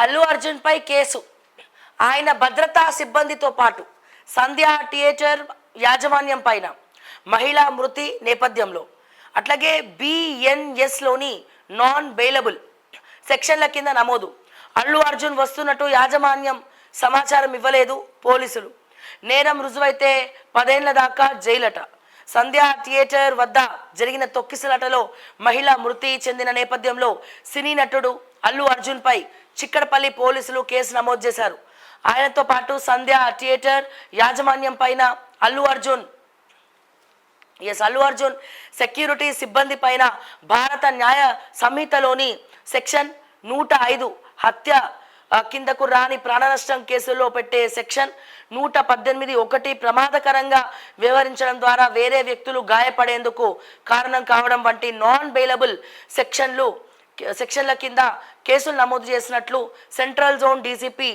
అల్లు అర్జున్ పై case. ఆయన భద్రతా సిబ్బందితో పాటు సంధ్య థియేటర్ యాజమాన్యం పైన మహిళా మృతి నేపథ్యంలో అట్లాగే బిఎన్ఎస్లోని నాన్ బెయిలబుల్ సెక్షన్ల కింద నమోదు. అల్లు అర్జున్ వస్తున్నట్టు యాజమాన్యం సమాచారం ఇవ్వలేదు పోలీసులు. నేరం రుజువైతే 10 ఏళ్ల దాకా జైలట. సంధ్య థియేటర్ వద్ద జరిగిన తొక్కిసలాటలో మహిళ మృతి చెందిన నేపథ్యంలో సినీ నటుడు అల్లు అర్జున్ పై చిక్కడపల్లి పోలీసులు కేసు నమోదు చేశారు. ఆయనతో పాటు సంధ్య థియేటర్ యాజమాన్యం పైన అల్లు అర్జున్ సెక్యూరిటీ సిబ్బంది పైన భారత న్యాయ సంహితలోని సెక్షన్ 105 హత్య కిందకు రాని ప్రాణనష్టం కేసులో పెట్టే సెక్షన్ 118(1) ప్రమాదకరంగా వ్యవహరించడం ద్వారా వేరే వ్యక్తులు గాయపడేందుకు కారణం కావడం వంటి నాన్ బెయిలబుల్ సెక్షన్ల కింద కేసులు నమోదు చేసినట్లు సెంట్రల్ జోన్ డీసీపీ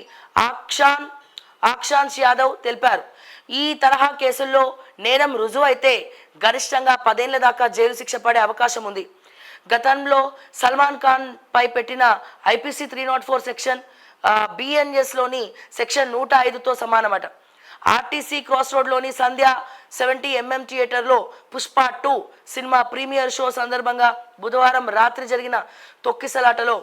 ఆక్షాన్స్ యాదవ్ తెలిపారు. ఈ తరహా కేసుల్లో నేరం రుజువైతే గరిష్టంగా 10 ఏళ్ల దాకా జైలు శిక్ష పడే అవకాశం ఉంది. గతంలో సల్మాన్ ఖాన్ పై పెట్టిన ఐపీసీ 304 సెక్షన్ బిఎన్ఎస్లోని సెక్షన్ 105తో సమానమట. ఆర్టీసీ క్రాస్ రోడ్లోని సంధ్య 70mm థియేటర్లో పుష్ప 2 సినిమా ప్రీమియర్ షో సందర్భంగా బుధవారం రాత్రి జరిగిన తొక్కిసలాటలో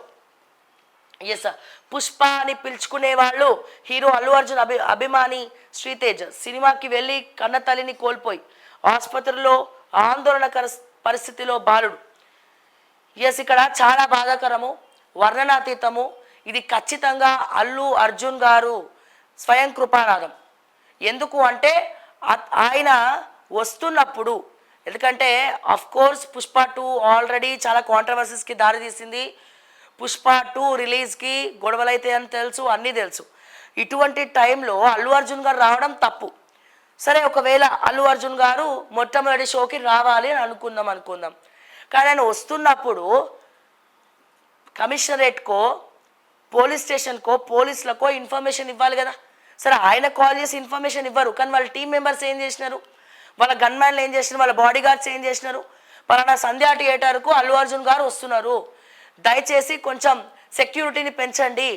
పుష్ప అని పిలుచుకునే వాళ్ళు హీరో అల్లు అర్జున్ అభిమాని శ్రీతేజ్ సినిమాకి వెళ్ళి కన్న తల్లిని కోల్పోయి ఆసుపత్రిలో ఆందోళనకర పరిస్థితిలో బాలుడు. ఇక్కడ చాలా బాధాకరము, వర్ణనాతీతము. ఇది ఖచ్చితంగా అల్లు అర్జున్ గారు స్వయం కృపానాదం. ఎందుకు అంటే ఆయన వస్తున్నప్పుడు, ఎందుకంటే అఫ్ కోర్స్ పుష్ప 2 ఆల్రెడీ చాలా కాంట్రవర్సీస్కి దారితీసింది. పుష్ప 2 రిలీజ్కి గొడవలైతే అని తెలుసు, అన్నీ తెలుసు. ఇటువంటి టైంలో అల్లు అర్జున్ గారు రావడం తప్పు. సరే, ఒకవేళ అల్లు అర్జున్ గారు మొట్టమొదటి షోకి రావాలి అని అనుకుందాం. కానీ ఆయన వస్తున్నప్పుడు కమిషనరేట్కో పోలీస్ స్టేషన్కో పోలీసులకో ఇన్ఫర్మేషన్ ఇవ్వాలి కదా. సరే, ఆయన కాల్ చేసి ఇన్ఫర్మేషన్ ఇవ్వరు, కానీ వాళ్ళ టీం మెంబర్స్ ఏం చేసినారు, వాళ్ళ గన్మ్యాన్లు ఏం చేసినారు, వాళ్ళ బాడీ గార్డ్స్ ఏం చేసినారు, పలానా సంధ్యా థియేటర్కు అల్లు అర్జున్ గారు వస్తున్నారు, దయచేసి కొంచెం సెక్యూరిటీని పెంచండి,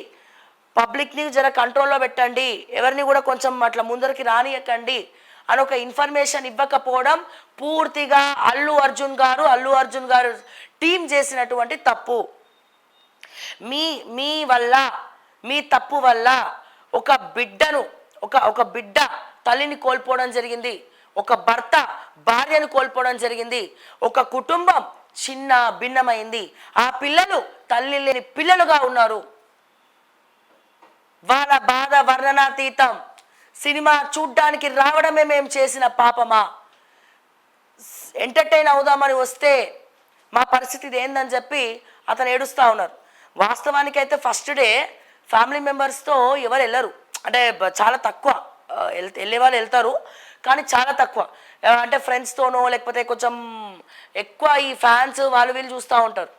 పబ్లిక్ని జర కంట్రోల్లో పెట్టండి, ఎవరిని కూడా కొంచెం అట్లా ముందరికి రానియకండి అని ఒక ఇన్ఫర్మేషన్ ఇవ్వకపోవడం పూర్తిగా అల్లు అర్జున్ గారు టీం చేసినటువంటి తప్పు. మీ వల్ల, మీ తప్పు వల్ల ఒక బిడ్డను ఒక బిడ్డ తల్లిని కోల్పోవడం జరిగింది, ఒక భర్త భార్యను కోల్పోవడం జరిగింది, ఒక కుటుంబం చిన్న భిన్నమైంది, ఆ పిల్లలు తల్లి లేని పిల్లలుగా ఉన్నారు. వాళ్ళ బాధ వర్ణనాతీతం. సినిమా చూడ్డానికి రావడమే మేము చేసిన పాపమా, ఎంటర్టైన్ అవుదామని వస్తే మా పరిస్థితి ఇది ఏందని చెప్పి అతను ఏడుస్తూ ఉన్నారు. వాస్తవానికైతే ఫస్ట్ డే ఫ్యామిలీ మెంబర్స్తో ఎవరు వెళ్ళరు, అంటే చాలా తక్కువ వెళ్ళే వాళ్ళు వెళ్తారు, కానీ చాలా తక్కువ. అంటే ఫ్రెండ్స్తోనో లేకపోతే కొంచెం ఎక్కువ ఈ ఫ్యాన్స్ వాళ్ళు వీళ్ళు చూస్తూ ఉంటారు.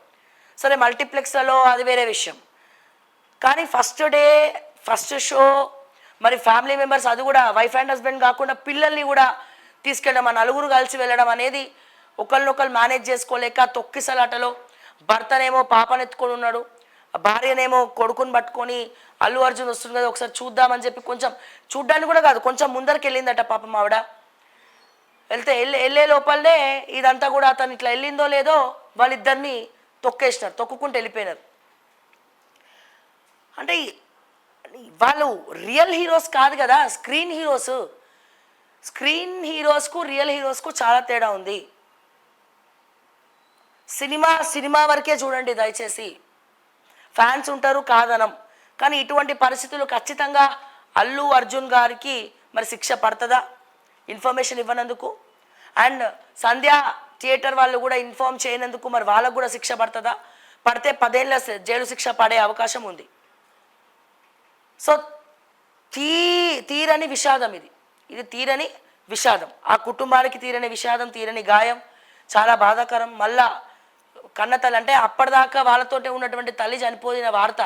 సరే, మల్టీప్లెక్స్లలో అది వేరే విషయం. కానీ ఫస్ట్ డే ఫస్ట్ షో మరి ఫ్యామిలీ మెంబర్స్, అది కూడా వైఫ్ అండ్ హస్బెండ్ కాకుండా పిల్లల్ని కూడా తీసుకెళ్ళడం, ఆ నలుగురు కలిసి వెళ్ళడం అనేది ఒకరినొకరు మేనేజ్ చేసుకోలేక తొక్కిసలాటలో భర్తనేమో పాపనెత్తుకొని ఉన్నాడు, భార్యనేమో కొడుకుని పట్టుకొని అల్లు అర్జున్ వస్తుంది కదా ఒకసారి చూద్దామని చెప్పి కొంచెం చూడ్డానికి కూడా కాదు, కొంచెం ముందరికి వెళ్ళిందట పాపం ఆవిడ. వెళ్ళే లోపలనే ఇదంతా కూడా అతను ఇట్లా వెళ్ళిందో లేదో వాళ్ళిద్దరిని తొక్కేసినారు, తొక్కుకుంటూ వెళ్ళిపోయినారు. అంటే వాళ్ళు రియల్ హీరోస్ కాదు కదా, స్క్రీన్ హీరోస్. స్క్రీన్ హీరోస్కు రియల్ హీరోస్కు చాలా తేడా ఉంది. సినిమా వరకే చూడండి దయచేసి. ఫ్యాన్స్ ఉంటారు కాదనం, కానీ ఇటువంటి పరిస్థితులు ఖచ్చితంగా అల్లు అర్జున్ గారికి మరి శిక్ష పడుతుందా ఇన్ఫర్మేషన్ ఇవ్వనందుకు? అండ్ సంధ్యా థియేటర్ వాళ్ళు కూడా ఇన్ఫార్మ్ చేయనందుకు మరి వాళ్ళకు కూడా శిక్ష పడుతుందా? పడితే 10 ఏళ్ల జైలు శిక్ష పడే అవకాశం ఉంది. సో తీరని విషాదం ఇది తీరని విషాదం. ఆ కుటుంబానికి తీరని విషాదం, తీరని గాయం, చాలా బాధాకరం. మళ్ళా కన్నతల్లి అంటే అప్పటిదాకా వాళ్ళతోటే ఉన్నటువంటి తల్లి చనిపోయిన వార్త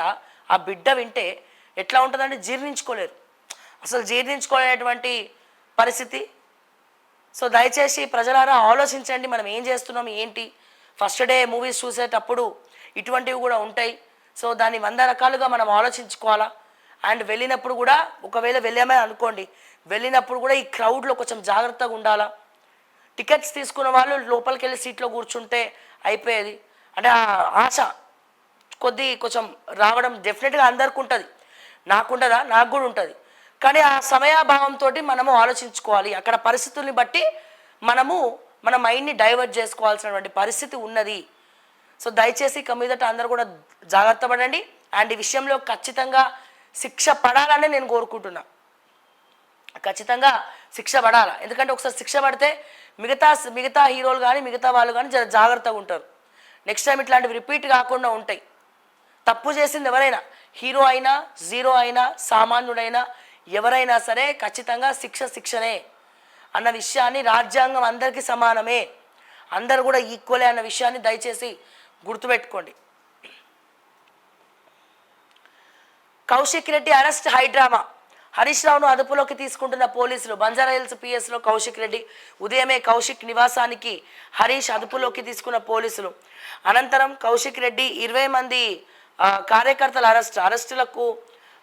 ఆ బిడ్డ వింటే ఎట్లా ఉంటుందంటే జీర్ణించుకోలేరు, అసలు జీర్ణించుకోలేనటువంటి పరిస్థితి. సో దయచేసి ప్రజలారా ఆలోచించండి, మనం ఏం చేస్తున్నాం ఏంటి. ఫస్ట్ డే మూవీస్ చూసేటప్పుడు ఇటువంటివి కూడా ఉంటాయి. సో దాన్ని 100 రకాలుగా మనం ఆలోచించుకోవాలా. అండ్ వెళ్ళినప్పుడు కూడా ఒకవేళ వెళ్ళామే అనుకోండి, వెళ్ళినప్పుడు కూడా ఈ క్రౌడ్లో కొంచెం జాగ్రత్తగా ఉండాలా. టికెట్స్ తీసుకున్న వాళ్ళు లోపలికి వెళ్ళి సీట్లో కూర్చుంటే అయిపోయేది. అంటే ఆ ఆశ కొంచెం రావడం డెఫినెట్గా అందరికి ఉంటుంది. నాకుంటుందా? నాకు కూడా ఉంటుంది. కానీ ఆ సమయాభావంతో మనము ఆలోచించుకోవాలి. అక్కడ పరిస్థితుల్ని బట్టి మన మైండ్ని డైవర్ట్ చేసుకోవాల్సినటువంటి పరిస్థితి ఉన్నది. సో దయచేసి ఇక మీదట అందరూ కూడా జాగ్రత్త పడండి. అండ్ ఈ విషయంలో ఖచ్చితంగా శిక్ష పడాలని నేను కోరుకుంటున్నా. ఖచ్చితంగా శిక్ష పడాలా. ఎందుకంటే ఒకసారి శిక్ష పడితే మిగతా హీరోలు కానీ మిగతా వాళ్ళు కానీ జాగ్రత్తగా ఉంటారు. నెక్స్ట్ టైం ఇట్లాంటివి రిపీట్ కాకుండా ఉంటాయి. తప్పు చేసింది ఎవరైనా, హీరో అయినా జీరో అయినా సామాన్యుడైనా ఎవరైనా సరే ఖచ్చితంగా శిక్షనే అన్న విషయాన్ని, రాజ్యాంగం అందరికీ సమానమే, అందరు కూడా ఈక్వలే అన్న విషయాన్ని దయచేసి గుర్తుపెట్టుకోండి. Kaushik Reddy arrest high drama. హరీష్ రావును అదుపులోకి తీసుకుంటున్న పోలీసులు. బంజారాహిల్స్ పిఎస్లో కౌశిక్ రెడ్డి. ఉదయమే కౌశిక్ నివాసానికి హరీష్ అదుపులోకి తీసుకున్న పోలీసులు. అనంతరం కౌశిక్ రెడ్డి 20 మంది కార్యకర్తల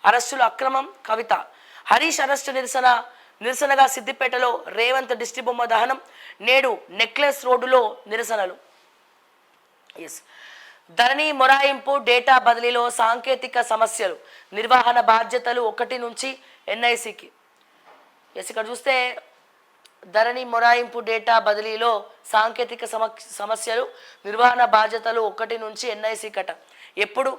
అరెస్టులు అక్రమం. కవిత. హరీష్ అరెస్టు నిరసనగా సిద్దిపేటలో రేవంత్ దిష్టి బొమ్మ దహనం. నేడు నెక్లెస్ రోడ్డులో నిరసనలు. ధరణి మొరాయింపు, డేటా బదిలీలో సాంకేతిక సమస్యలు, నిర్వహణ బాధ్యతలు 1 నుంచి ఎన్ఐసికి. ఇక్కడ చూస్తే ధరణి మొరాయింపు, డేటా బదిలీలో సాంకేతిక సమస్యలు, నిర్వహణ బాధ్యతలు 1 నుంచి ఎన్ఐసి కట. ఎప్పుడు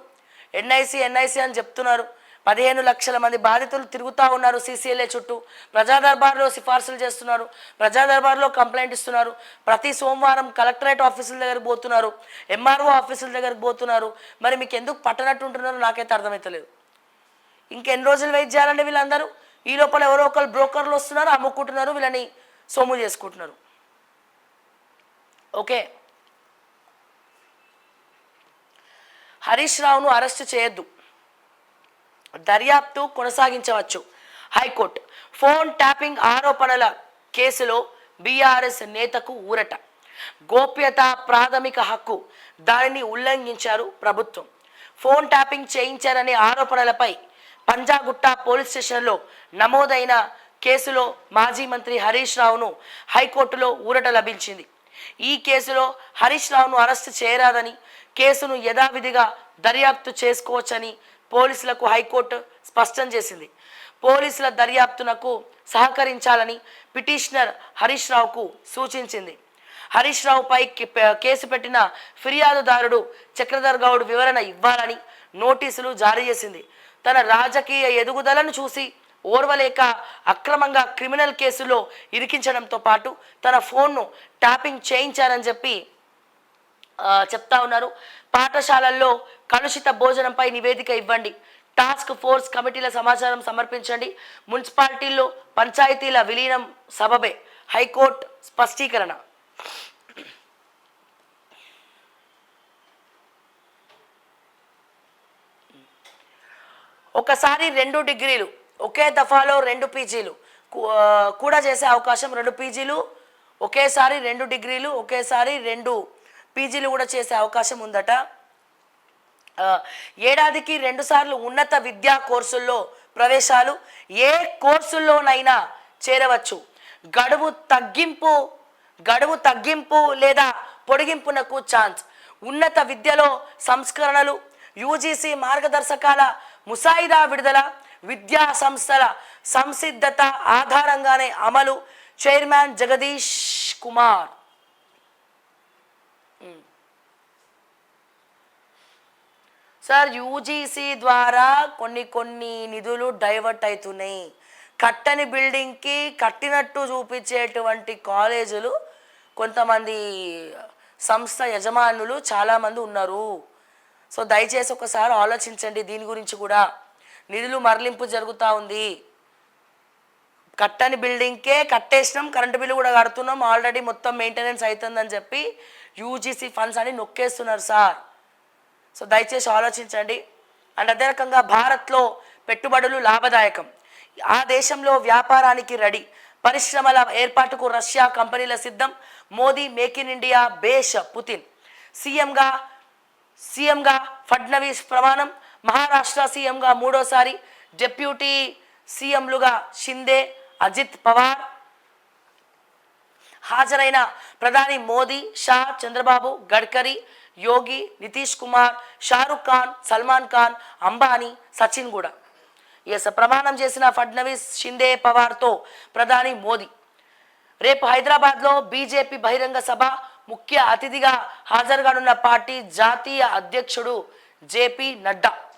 ఎన్ఐసి అని చెప్తున్నారు. 15 లక్షల మంది బాధితులు తిరుగుతూ ఉన్నారు సీసీఎల్ఏ చుట్టూ. ప్రజా దర్బార్లో సిఫార్సులు చేస్తున్నారు, ప్రజా దర్బార్లో కంప్లైంట్ ఇస్తున్నారు. ప్రతి సోమవారం కలెక్టరేట్ ఆఫీసుల దగ్గరికి పోతున్నారు, ఎంఆర్ఓ ఆఫీసుల దగ్గరికి పోతున్నారు. మరి మీకు ఎందుకు పట్టనట్టు ఉంటున్నారో నాకైతే అర్థమవుతలేదు. ఇంకెన్ని రోజులు వెయిట్ చేయాలండి వీళ్ళందరూ? ఈ లోపల ఎవరో ఒకరు బ్రోకర్లు వస్తున్నారు, అమ్ముకుంటున్నారు, వీళ్ళని సొమ్ము చేసుకుంటున్నారు. ఓకే, హరీష్ రావును అరెస్టు చేయొద్దు, దర్యాప్తు కొనసాగించవచ్చు హైకోర్టు. ఫోన్ ట్యాపింగ్ ఆరోపణల కేసులో బీఆర్ఎస్ నేతకు ఊరట. గోప్యత ప్రాథమిక హక్కు, దానిని ఉల్లంఘించారు ప్రభుత్వం. ఫోన్ ట్యాపింగ్ చేయించారనే ఆరోపణలపై పంజాగుట్ట పోలీస్ స్టేషన్లో నమోదైన కేసులో మాజీ మంత్రి హరీష్ రావును హైకోర్టులో ఊరట లభించింది. ఈ కేసులో హరీష్ రావును అరెస్టు చేయరాదని, కేసును యథావిధిగా దర్యాప్తు చేసుకోవచ్చని పోలీసులకు హైకోర్టు స్పష్టం చేసింది. పోలీసుల దర్యాప్తునకు సహకరించాలని పిటిషనర్ హరీష్ రావుకు సూచించింది. హరీష్ రావుపై కేసు పెట్టిన ఫిర్యాదుదారుడు చక్రధర్ గౌడ్ వివరణ ఇవ్వాలని నోటీసులు జారీ చేసింది. తన రాజకీయ ఎదుగుదలను చూసి ఓర్వలేక అక్రమంగా క్రిమినల్ కేసులో ఇరికించడంతో పాటు తన ఫోన్ను ట్యాపింగ్ చేయించారని చెప్తా ఉన్నారు. పాఠశాలల్లో కలుషిత భోజనంపై నివేదిక ఇవ్వండి, టాస్క్ ఫోర్స్ కమిటీల సమాచారం సమర్పించండి, మున్సిపాలిటీల్లో పంచాయతీల విలీనం సబబే హైకోర్టు స్పష్టీకరణ. ఒకసారి 2 డిగ్రీలు ఒకే దఫాలో 2 పీజీలు కూడా చేసే అవకాశం. 2 పీజీలు ఒకేసారి, 2 డిగ్రీలు ఒకేసారి 2 పీజీలు కూడా చేసే అవకాశం ఉందట. ఏడాదికి 2 సార్లు ఉన్నత విద్యా కోర్సుల్లో ప్రవేశాలు, ఏ కోర్సుల్లోనైనా చేరవచ్చు. గడువు తగ్గింపు లేదా పొడిగింపునకు ఛాన్స్. ఉన్నత విద్యలో సంస్కరణలు, యూజీసీ మార్గదర్శకాల ముసాయిదా విడుదల, విద్యా సంస్థల సంసిద్ధత ఆధారంగానే అమలు. Chairman Jagadish Kumar. Sir, UGC ద్వారా కొన్ని నిధులు డైవర్ట్ అవుతున్నాయి. కట్టని బిల్డింగ్కి కట్టినట్టు చూపించేటువంటి కాలేజీలు కొంతమంది సంస్థ యజమానులు చాలామంది ఉన్నారు. సో దయచేసి ఒకసారి ఆలోచించండి దీని గురించి కూడా. నిధులు మరలింపు జరుగుతూ ఉంది. కట్టని బిల్డింగ్కే కట్టేసినాం, కరెంటు బిల్లు కూడా కడుతున్నాం, ఆల్రెడీ మొత్తం మెయింటెనెన్స్ అవుతుందని చెప్పి యూజీసీ ఫండ్స్ అని నొక్కేస్తున్నారు సార్. సో దయచేసి ఆలోచించండి. అండ్ అదే రకంగా భారత్లో పెట్టుబడులు లాభదాయకం, ఆ దేశంలో వ్యాపారానికి రెడీ, పరిశ్రమల ఏర్పాటుకు రష్యా కంపెనీల సిద్ధం. మోదీ మేక్ ఇన్ ఇండియా బేష్. పుతిన్ సీఎంగా సీఎంగా ఫడ్నవీస్ ప్రమాణం, మహారాష్ట్ర సీఎంగా మూడోసారి డిప్యూటీ సీఎంలుగా షిందే, అజిత్ పవార్. హాజరైన ప్రధాని మోదీ, షా, చంద్రబాబు, గడ్కరీ, యోగి, నితీష్ కుమార్, షారుఖ్ ఖాన్, సల్మాన్ ఖాన్, అంబానీ, సచిన్ కూడా. ప్రమాణం చేసిన ఫడ్నవీస్, షిందే, పవార్తో ప్రధాని మోదీ రేపు హైదరాబాద్లో బీజేపీ బహిరంగ సభ, ముఖ్య అతిథిగా హాజరుగానున్న పార్టీ జాతీయ అధ్యక్షుడు జేపీ నడ్డా.